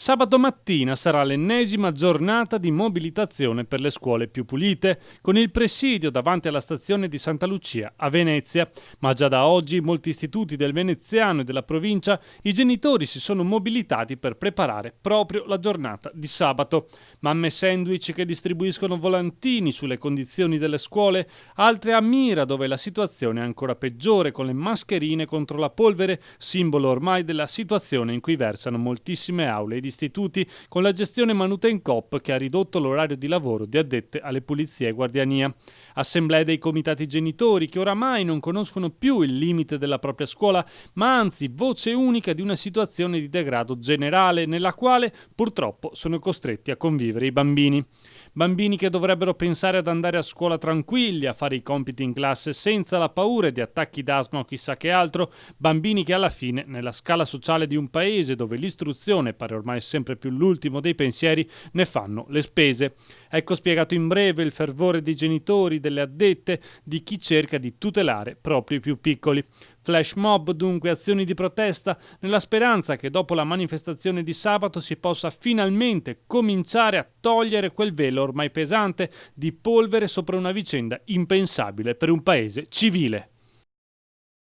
Sabato mattina sarà l'ennesima giornata di mobilitazione per le scuole più pulite, con il presidio davanti alla stazione di Santa Lucia a Venezia. Ma già da oggi in molti istituti del Veneziano e della provincia i genitori si sono mobilitati per preparare proprio la giornata di sabato. Mamme sandwich che distribuiscono volantini sulle condizioni delle scuole, altre a Mira dove la situazione è ancora peggiore con le mascherine contro la polvere, simbolo ormai della situazione in cui versano moltissime aule ed istituti, con la gestione Manutencoop che ha ridotto l'orario di lavoro di addette alle pulizie e guardiania. Assemblee dei comitati genitori che oramai non conoscono più il limite della propria scuola, ma anzi voce unica di una situazione di degrado generale nella quale purtroppo sono costretti a convivere i bambini. Bambini che dovrebbero pensare ad andare a scuola tranquilli, a fare i compiti in classe senza la paura di attacchi d'asma o chissà che altro, bambini che alla fine, nella scala sociale di un paese dove l'istruzione pare ormai sempre più l'ultimo dei pensieri, ne fanno le spese. Ecco spiegato in breve il fervore dei genitori, delle addette, di chi cerca di tutelare proprio i più piccoli. Flash mob, dunque azioni di protesta, nella speranza che dopo la manifestazione di sabato si possa finalmente cominciare a togliere quel velo ormai pesante di polvere sopra una vicenda impensabile per un paese civile.